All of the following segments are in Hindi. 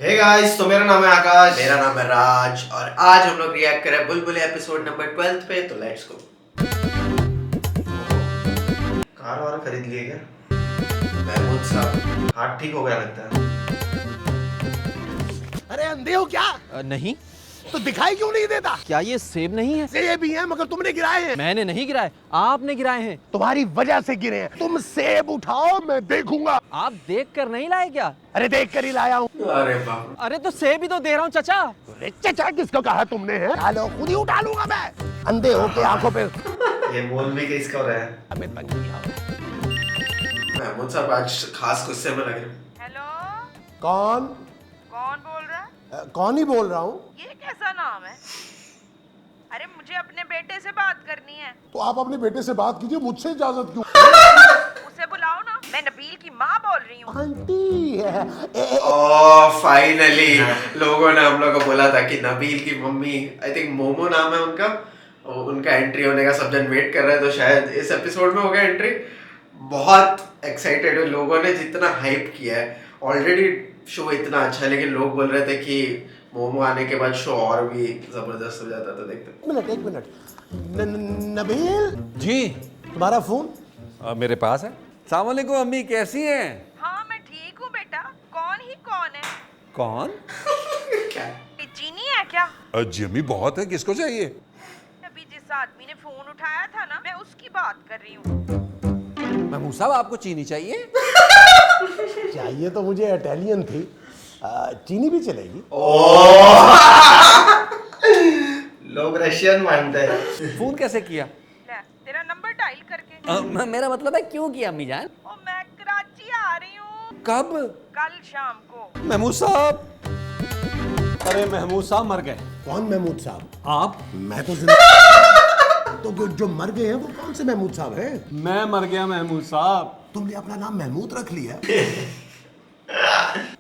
हे गाइस, तो मेरा नाम है आकाश। मेरा नाम है राज और आज हम लोग रिएक्ट करें बुलबुले एपिसोड नंबर 12 पे। तो लेट्स गो। कार वार खरीद लिए क्या? महमूद साहब हाथ ठीक हो गया लगता है। अरे अंधे हो क्या? नहीं। तो दिखाई क्यों नहीं देता? क्या ये सेब नहीं है? सेब ही है मगर तुमने गिराए हैं। मैंने नहीं गिराए, आपने गिराए हैं। तुम्हारी वजह से गिरे हैं। तुम सेब उठाओ, मैं देखूंगा। आप देख कर नहीं लाए क्या? अरे देख कर ही लाया हूँ। अरे बाप, अरे तो सेब ही तो दे रहा हूँ चाचा। अरे चचा किसको कहा तुमने है? चलो खुद ही उठा लूंगा मैं। अंधे हो के आंखों पे ये बोल भी किसका हो रहा है? हमें तंग किया हुआ। महमूद साहब आज खास गुस्से में लग रहे हैं। हेलो, कौन? कौन बोल रहा है? कौन ही बोल रहा हूँ? ये कैसा नाम है? अरे मुझे अपने बेटे से बात करनी है। तो आप अपने बेटे से बात कीजिए, मुझसे इजाजत क्यों? उसे बुलाओ ना। मैं नबील की माँ बोल रही हूँ। आंटी ओह फाइनली लोगों ने हम लोग को बोला था कि नबील की मम्मी, आई थिंक मोमो नाम है उनका, उनका एंट्री होने का सब जन वेट कर रहे हैं। तो शायद इस एपिसोड में हो गया एंट्री। बहुत एक्साइटेड है, लोगों ने जितना हाइप किया है। ऑलरेडी शो इतना अच्छा है, लेकिन लोग बोल रहे थे कि मोमो आने के बाद शो और भी जबरदस्त हो जाता। तो देखते एक मिनट नबील जी तुम्हारा फोन? मेरे पास है। अस्सलाम वालेकुम अम्मी, कैसी हैं? हाँ मैं ठीक हूँ बेटा। कौन ही कौन है? कौन? क्या ये चीनी है क्या? जी अम्मी बहुत है, किसको चाहिए? अभी जिस आदमी ने फोन उठाया था ना, मैं उसकी बात कर रही हूँ। महमूद साहब आपको चीनी चाहिए? चाहिए तो मुझे इटालियन थी। चीनी भी चलेगी। लोग रशियन मानते हैं। फोन कैसे किया? ले तेरा नंबर डायल करके। मेरा मतलब है क्यों किया अम्मी जान? ओ मैं कराची आ रही हूँ कब? कल शाम को। महमूद साहब, अरे महमूद साहब मर गए। कौन महमूद साहब? आप? मैं तो तो जो मर गए हैं वो कौन से महमूद साहब हैं? मैं मर गया महमूद साहब। तुमने अपना नाम महमूद रख लिया?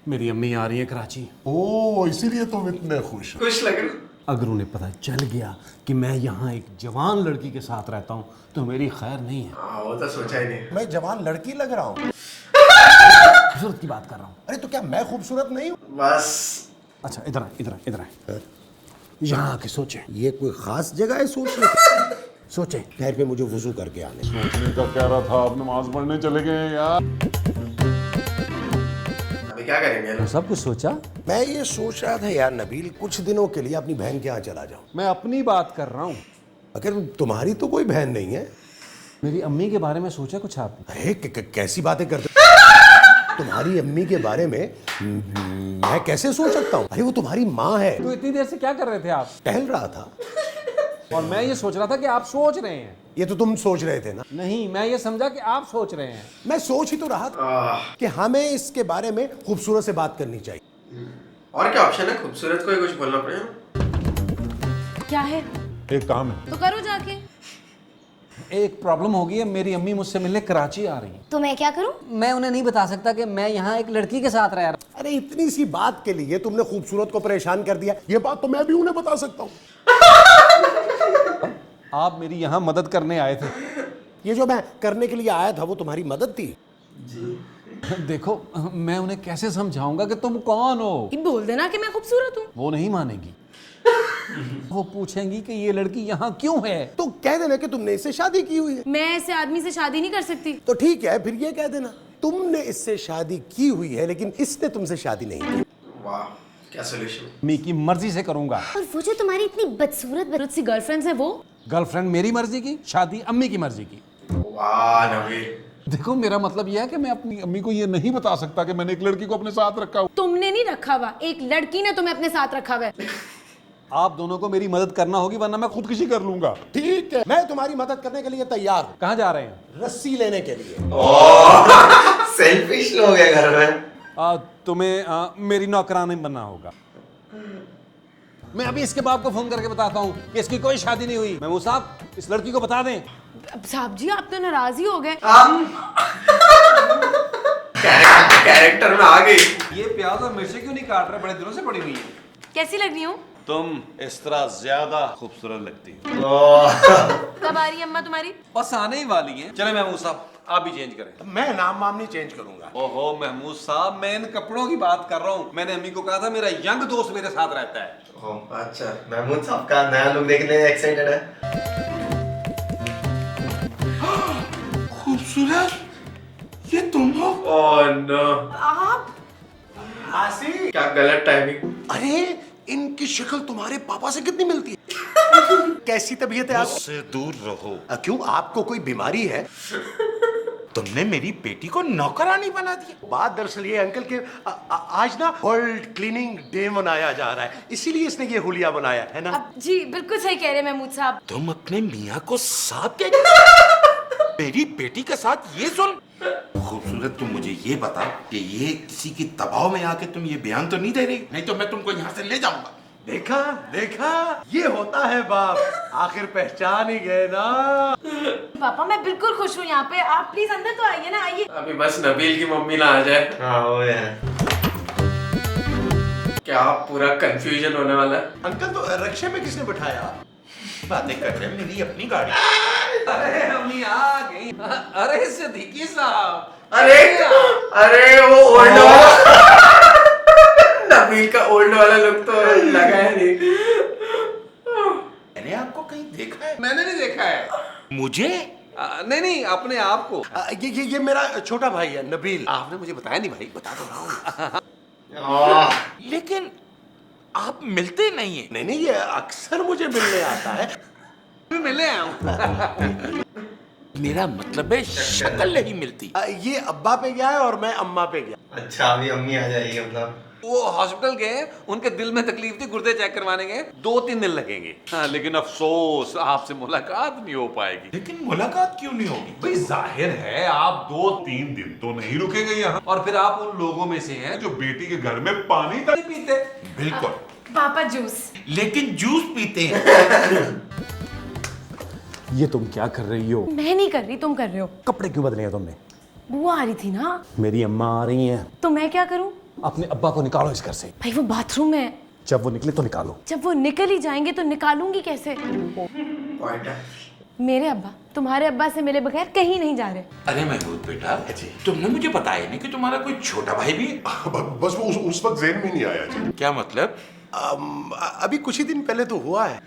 मेरी अम्मी आ रही है कराची। ओ इसीलिए तुम इतने खुश हो। खुश लग रहे हो? अगर उन्हें पता चल गया कि मैं यहाँ एक जवान लड़की के साथ रहता हूँ तो मेरी खैर नहीं है। हाँ वो तो सोचा ही नहीं। मैं जवान लड़की लग रहा हूँ? खूबसूरत की बात कर रहा हूँ। अरे तो क्या मैं खूबसूरत नहीं हूँ? बस अच्छा इधर इधर इधर यहाँ आके सोचे। ये कोई खास जगह है सोचने की? सोचे खैर पे मुझे वुजू करके आने। सोचने का कह रहा था, आप नमाज पढ़ने चले गए यार। अभी क्या करेंगे? सब कुछ सोचा। मैं ये सोच रहा था यार नबील, कुछ दिनों के लिए अपनी बहन के यहाँ चला जाऊँ। मैं अपनी बात कर रहा हूँ। अगर तुम्हारी तो कोई बहन नहीं है। मेरी अम्मी के बारे में सोचा कुछ आपने? अरे कैसी बातें करते तुम्हारी अम्मी के बारे में मैं कैसे सोच सकता हूँ? अरे वो तुम्हारी माँ है। तो इतनी देर से क्या कर रहे थे आप? टहल रहा था। और मैं ये सोच रहा था कि आप सोच रहे हैं। ये तो तुम सोच रहे थे ना? नहीं, मैं ये समझा कि आप सोच रहे हैं। मैं सोच ही तो रहा था कि हमें इसके बारे में खूबसूरत से बात करनी चाहिए। और क्या ऑप्शन है? खूबसूरत को ही कुछ बोलना पड़ेगा। क्या है? एक काम है, तो करो जाके। एक प्रॉब्लम हो गई है, मेरी अम्मी मुझसे मिलने कराची आ रही है। तो मैं क्या करूं? मैं उन्हें नहीं बता सकता कि मैं यहाँ एक लड़की के साथ रह रहा हूँ। अरे इतनी सी बात के लिए तुमने खूबसूरत को परेशान कर दिया। ये बात तो मैं भी उन्हें बता सकता हूँ। आप मेरी यहाँ मदद करने आए थे। ये जो मैं करने के लिए आया था वो तुम्हारी मदद थी? देखो मैं उन्हें कैसे समझाऊंगा कि तुम कौन हो? ये बोल देना कि मैं खूबसूरत हूँ। वो नहीं मानेगी। वो पूछेंगी कि ये लड़की यहाँ क्यों है। तो कह देना कि तुमने इससे शादी की हुई है। मैं ऐसे आदमी से शादी नहीं कर सकती। तो ठीक है, फिर ये कह देना तुमने इससे शादी की हुई है लेकिन इसने तुमसे शादी नहीं की। वाह क्या सोल्यूशन। अम्मी की मर्जी से करूंगा। और वो जो तुम्हारी इतनी बदसूरत सी गर्लफ्रेंड्स है वो? गर्लफ्रेंड मेरी मर्जी की, शादी अम्मी की मर्जी की। वाह नबील। देखो मेरा मतलब यह है कि मैं अपनी अम्मी को ये नहीं बता सकता कि मैंने एक लड़की को अपने साथ रखा। तुमने नहीं रखा हुआ, एक लड़की ने तुम्हें अपने साथ रखा हुआ है। आप दोनों को मेरी मदद करना होगी वरना मैं खुदकुशी कर लूंगा। ठीक है, मैं तुम्हारी मदद करने के लिए तैयार हूँ। कहाँ जा रहे हैं? रस्सी लेने के लिए। सेल्फिश लोग हैं घर में। तुम्हें मेरी नौकरानी बनना होगा। मैं अभी इसके बाप को फोन करके बताता हूँ कि इसकी कोई शादी नहीं हुई। महमूद साहब इस लड़की को बता दें। अब साहब जी आप तो नाराज ही हो गए। कैरेक्टर में आ गई। ये प्याज और मिर्ची क्यों नहीं काट रहे? बड़े दिनों से पड़ी हुई है। कैसी लग रही हूँ? तुम इस तरह ज्यादा खूबसूरत लगती हो। कब आ रही है अम्मा तुम्हारी? बस आने ही वाली हैं। चले महमूद साहब आप भी चेंज करें। मैं नाम वाम नहीं चेंज करूंगा। ओहो महमूद साहब, मैं इन कपड़ों की बात कर रहा हूँ। मैंने अम्मी को कहा था मेरा यंग दोस्त मेरे साथ रहता है। ओह अच्छा, महमूद साहब का नया लुक देखने एक्साइटेड है। खूबसूरत, ये तुम हो? ओह नो, आप मासी, क्या गलत टाइमिंग। अरे इनकी शक्ल तुम्हारे पापा से कितनी मिलती है। कैसी तबीयत है आप? मुझसे दूर रहो। क्यों, आपको कोई बीमारी है? तुमने मेरी बेटी को नौकरानी बना दिया। बात दरअसल ये अंकल के आज ना वर्ल्ड क्लीनिंग डे मनाया जा रहा है, इसीलिए इसने ये हुलिया बनाया है ना। अब जी बिल्कुल सही कह रहे हैं महमूद साहब। तुम अपने मियाँ को सांप कहते मेरी बेटी के साथ ये जुल्म। खूबसूरत, तुम मुझे ये बता कि ये किसी की दबाव में आके तुम ये बयान तो नहीं दे रही? नहीं तो मैं तुमको यहाँ से ले जाऊंगा। देखा देखा, ये होता है बाप, आखिर पहचान ही गए ना। पापा मैं बिल्कुल खुश हूँ यहाँ पे। आप प्लीज अंदर तो आइए ना, आइए। अभी बस नबील की मम्मी ना आ जाए। हाँ वो है। क्या पूरा कंफ्यूजन होने वाला है। अंकल तो रिक्शे में किसने बिठाया? बातें कर रहे हैं, मेरी अपनी गाड़ी। अरे अम्मी आ गई। अरे सिद्दीकी साहब, अरे वो ओल्ड वाला नबील का ओल्ड वाला लुक तो लगा है नहीं। मैंने आपको कहीं देखा है? मैंने नहीं देखा है। मुझे? नहीं नहीं, अपने आप को। ये मेरा छोटा भाई है नबील। आपने मुझे बताया नहीं भाई, बता तो रहा हूँ। लेकिन आप मिलते नहीं है। नहीं, ये अक्सर मुझे मिलने आता है। मैं मिलने आया हूँ। मेरा मतलब है शक्ल नहीं मिलती। ये अब्बा पे गया है और मैं अम्मा पे गया। अच्छा अभी अम्मी आ जाएगी मतलब। वो हॉस्पिटल गए, उनके दिल में तकलीफ थी, गुर्दे चेक करवाने गए, 2-3 दिन लगेंगे। हाँ, लेकिन अफसोस आपसे मुलाकात नहीं हो पाएगी। लेकिन मुलाकात क्यों नहीं होगी? भाई जाहिर है आप 2-3 दिन तो नहीं रुकेंगे यहाँ, और फिर आप उन लोगों में से हैं जो जो बेटी के घर में पानी तक नहीं पीते। बिल्कुल। पापा जूस। लेकिन जूस पीते हैं। ये तुम क्या कर रही हो? मैं नहीं कर रही, तुम कर रहे हो। कपड़े क्यों बदले हैं तुमने? बुआ आ रही थी ना। मेरी अम्मा आ रही हैं। तो मैं क्या करूं? अपने अब्बा को निकालो इस घर से। भाई वो बाथरूम में है। जब वो निकले तो निकालो। जब वो निकल ही जाएंगे तो निकालूंगी कैसे? पॉइंट है। मेरे अब्बा तुम्हारे अब्बा से मिले बगैर कहीं नहीं जा रहे। अरे महमूद बेटा, तुमने मुझे बताया नहीं कि तुम्हारा कोई छोटा भाई भी है? बस वो उस वक्त ज़हन में नहीं आया जी। क्या मतलब? अभी कुछ ही दिन पहले तो हुआ है।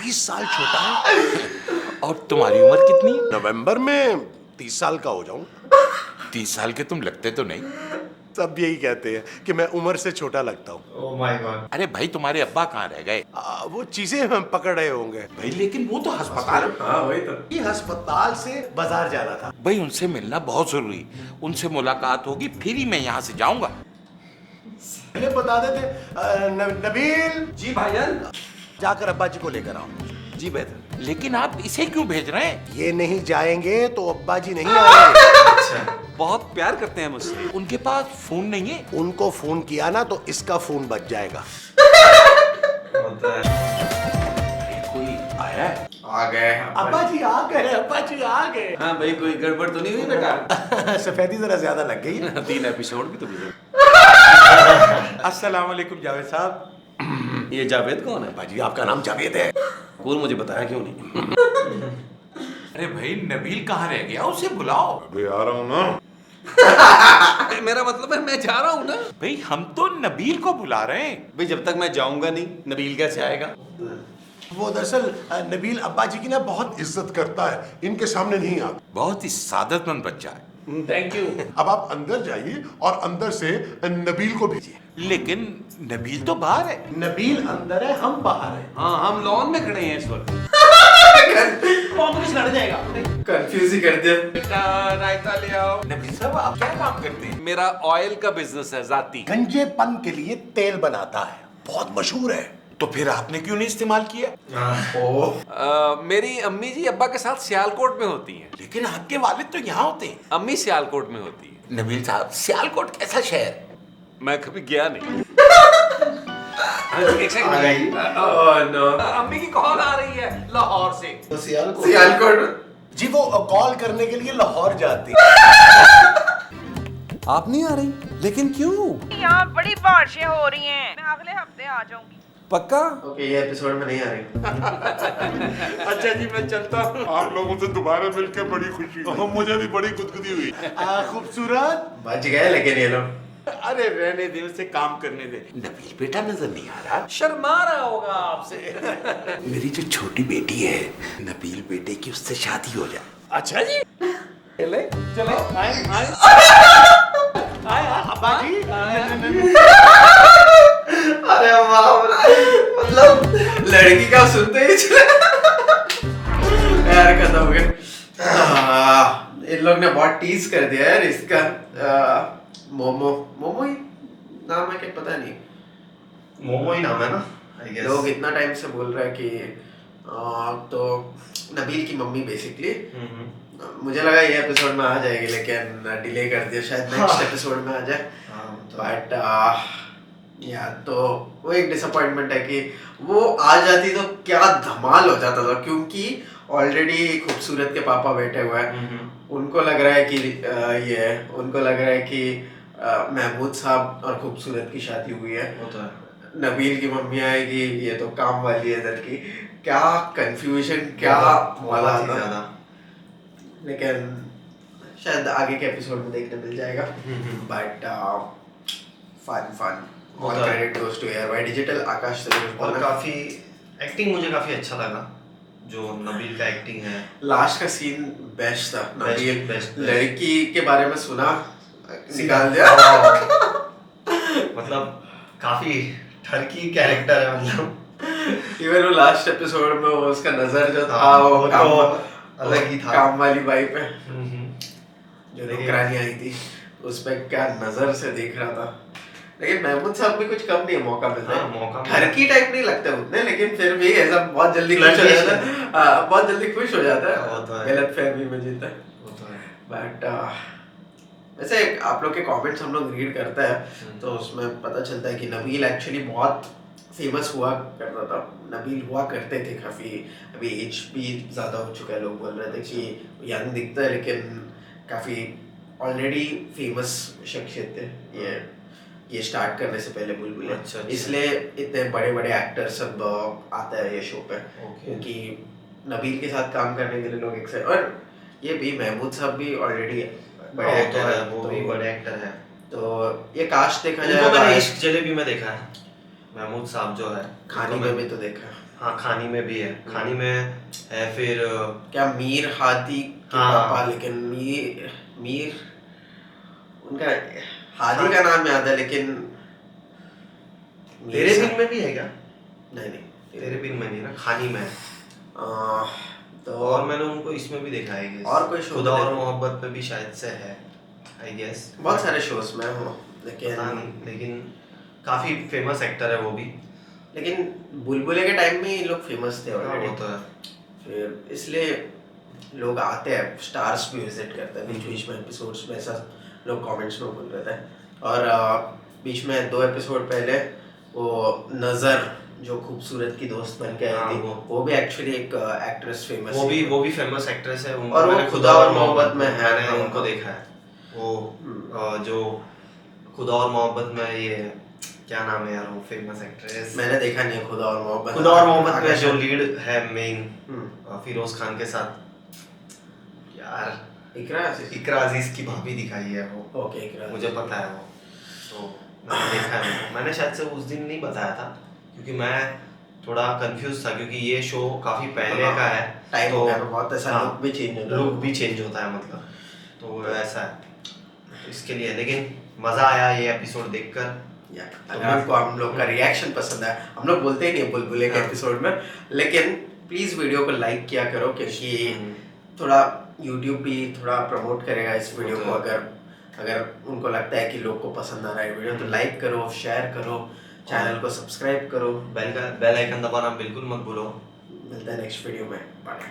30 साल छोटा है। और तुम्हारी उम्र कितनी? नवंबर में 30 साल का हो जाऊं। 30 साल के तुम लगते तो नहीं। सब यही कहते हैं कि मैं उम्र से छोटा लगता हूँ। Oh my God. अरे भाई, तुम्हारे अब्बा कहाँ रह गए? वो चीजें हम पकड़ रहे होंगे। भाई लेकिन वो तो अस्पताल। हाँ वही तो। ये अस्पताल से बाजार जाना था। भाई उनसे मिलना बहुत जरूरी। उनसे मुलाकात होगी फिर ही मैं यहाँ से जाऊंगा। पहले बता देते। नबील जी भाईजान। जाकर अब्बा जी को लेकर आओ। जी बेहतर। लेकिन आप इसे क्यों भेज रहे हैं? ये नहीं जाएंगे तो अब्बा जी नहीं आएंगे। अच्छा बहुत प्यार करते हैं मुझसे। उनके पास फोन नहीं है? उनको फोन किया ना तो इसका फोन बच जाएगा। होता है। अरे कोई आया है? आ गए अब्बा जी आ गए, अब्बा जी आ गए। हाँ भाई, कोई गड़बड़ तो नहीं हुई बेटा? सफेदी जरा ज्यादा लग गई है। 3 एपिसोड भी तो गुजरे। अस्सलाम वालेकुम जावेद साहब। ये जावेद कौन है? अब्बा जी आपका नाम जावेद है। कौन, मुझे बताया क्यों नहीं? अरे भाई, नबील कहाँ रह गया? उसे बुलाओ। अभी आ रहा हूँ ना। मेरा मतलब है मैं जा रहा हूँ ना। भाई हम तो नबील को बुला रहे हैं। भाई जब तक मैं जाऊंगा नहीं, नबील कैसे आएगा? वो दरअसल नबील अब्बा जी की ना बहुत इज्जत करता है, इनके सामने नहीं आता। बहुत ही सादतमंद बच्चा है। Thank you. अब आप अंदर जाइए और अंदर से नबील को भेजिए। लेकिन नबील तो बाहर है। नबील अंदर है, हम बाहर हैं। हाँ, हम लॉन में खड़े हैं इस वक्त। लड़ जाएगा। कंफ्यूज ही कर दिया। बेटा रायता ले आओ। नबील साहब, आप क्या काम करते हैं? मेरा ऑयल का बिजनेस है जाती। गंजेपन के लिए तेल बनाता है, बहुत मशहूर है। तो फिर आपने क्यों नहीं इस्तेमाल किया? मेरी अम्मी जी अब्बा के साथ सियालकोट में होती हैं। लेकिन आपके वालिद तो यहाँ होते हैं। अम्मी सियालकोट में होती है। नबील साहब, सियालकोट कैसा शहर? मैं कभी गया नहीं। एक आ गई। Oh no. अम्मी की कॉल आ रही है लाहौर से। तो सियालकोट। सियालकोट। जी वो कॉल करने के लिए लाहौर जाती। आप नहीं आ रही? लेकिन क्यों? यहाँ बड़ी बारिशें हो रही हैं। मैं अगले हफ्ते आ जाऊंगी। पक्का? ओके, ये एपिसोड में नहीं आ रही। अच्छा जी, मैं चलता हूँ। आप लोगों से दोबारा मिलकर बड़ी खुशी हुई। मुझे भी बड़ी गुदगुदी हुई। खूबसूरत। बच गए लेकिन ये लोग। अरे रहने दे, उसे काम करने दे। नबील बेटा नजर नहीं आ रहा? शर्मा रहा होगा आपसे। मेरी जो छोटी बेटी है, नबील बेटे की, उससे शादी हो जाए। अच्छा जी, चले चले, आए अब्बा जी। अरे वाह, मतलब लड़की का सुनते ही चले। यार खत्म हो गया। इन लोग ने बहुत टीज कर दिया यार इसका। मोमो ही नाम है, क्या पता नहीं। मोमो ही नाम है ना, I guess। लोग इतना टाइम से बोल रहे हैं कि तो नबील की मम्मी बेसिकली। मुझे लगा ये एपिसोड में आ जाएगी, लेकिन डिले कर दिया, शायद नेक्स्ट एपिसोड में आ जाए। बट या तो वो एक डिसअपॉइंटमेंट है कि वो आ जाती तो क्या धमाल हो जाता था, क्योंकि ऑलरेडी खूबसूरत के पापा बैठे हुए हैं। उनको लग रहा है कि उनको लग रहा है कि महमूद साहब और खूबसूरत की शादी हुई है। वो तो है। नबील की मम्मी आएगी, ये तो काम वाली है इधर की। क्या कंफ्यूजन, क्या मजा बहुत ही आता। ज्यादा। लेकिन शायद आगे के एपिसोड में देखने मिल जाएगा। बट फन ऑल होता है। क्रेडिट गोस टू एयरवाई डिजिटल आकाश और काफी एक्टिंग मुझे काफी अच्छा लगा, जो नबील का एक्टिंग है। लास्ट का सीन बेस्ट था। नबील बेस्ट। लड़की के बारे में सुना, निकाल दिया। मतलब काफी ठरकी कैरेक्टर है, मतलब इवन वो लास्ट एपिसोड में वो उसका नजर जो था, हाँ, वो वो काम, तो अलग ही था। काम वाली बाई पे जो लेकिन- नौकरानी आई थी, उस पे क्या नजर से देख रहा था। लेकिन महमूद साहब भी कुछ कम नहीं है, मौका मिलता हाँ, है। मौका मिलता है। ठरकी टाइप नहीं लगते उतने, लेकिन फिर भी ऐसा बहुत जल्दी खुश हो जाता है। बहुत जल्दी खुश हो जाता वो तो है, है। गलत फहमी में जीता है। वो तो है। बट वैसे आप लोग के कमेंट्स हम लोग रीड करते हैं, तो उसमें पता चलता है कि नबील एक्चुअली बहुत फेमस हुआ करता था। नबील हुआ करते थे काफ़ी, अभी एज भी ज़्यादा हो चुका है। लोग बोल रहे थे कि यंग दिखता है, लेकिन काफ़ी ऑलरेडी फेमस शख्सियत थे ये स्टार्ट करने से पहले बुलबुल। अच्छा। इसलिए इतने बड़े बड़े एक्टर सब आते हैं ये शो पे, Okay। क्योंकि नबील के साथ काम करने के लिए लोग एक्साइट। और ये भी महमूद साहब भी ऑलरेडी बड़े वो तो एक्टर है, हैं, वो तो भी बड़े एक्टर है। तो ये कास्ट देखा उनको मैंने जाए, इश्क जलेबी में देखा है, महमूद साहब जो है। खानी में भी तो देखा। हाँ, खानी में भी है। खानी में है, फिर क्या मीर हादी के हाँ। पापा, लेकिन मीर उनका हादी का नाम याद है, लेकिन तेरे बिन में भी है क्या? नहीं तेरे बिन में नहीं ना, खानी में है। तो और मैंने उनको इसमें भी देखा है, guess। और कोई show खुदा में और देखा? मोहब्बत पे भी शायद से है, आई गेस। बहुत सारे शोज में हो, पता लेकिन नहीं, लेकिन काफी फेमस एक्टर है वो भी। लेकिन बुलबुले के टाइम में ये लोग फेमस थे हाँ, ऑलरेडी। वो तो है। फिर इसलिए लोग आते हैं, स्टार्स भी विजिट करते हैं बीच बीच में एपिसोड्स में, ऐसा लोग कमेंट्स में बोल रहे थे। और बीच में 2 एपिसोड पहले वो नज़र जो खूबसूरत की दोस्त बन के हाँ, आई थी, वो भी एक्चुअली एक एक्ट्रेस फेमस वो भी फेमस एक्ट्रेस है। उनको और वो मैंने खुदा और मोहब्बत में है। मैंने उनको देखा है। वो जो खुदा और मोहब्बत में, ये क्या नाम है यार वो फेमस एक्ट्रेस? मैंने देखा नहीं है खुदा और मोहब्बत। खुदा और मोहब्बत में आकाश- जो लीड है मेन, हम्म। फिरोज खान के साथ, यार इकरा अजीज की भाभी दिखाई है वो। ओके, इकरा मुझे पता है वो, तो मैंने देखा है उनको। मैंने शायद से उस दिन नहीं बताया था, क्योंकि मैं थोड़ा कंफ्यूज था, क्योंकि ये शो काफी पहले का है। टाइम तो हो गया, बहुत ऐसा हाँ, लुक भी चेंज हो लुक भी चेंज होता है, मतलब तो ऐसा है। तो इसके लिए, लेकिन मजा आया ये एपिसोड देखकर। अगर आपको हम लोग का रिएक्शन पसंद आया, हम लोग बोलते ही नहीं बुलबुले के हाँ। एपिसोड में, लेकिन प्लीज वीडियो को लाइक किया करो, क्योंकि थोड़ा यूट्यूब भी थोड़ा प्रमोट करेगा इस वीडियो को। अगर उनको लगता है कि लोग को पसंद आ रहा है वीडियो, तो लाइक करो, शेयर करो, चैनल को सब्सक्राइब करो। बेल आइकन दबाना बिल्कुल मत भूलो। मिलता है नेक्स्ट वीडियो में, बाय।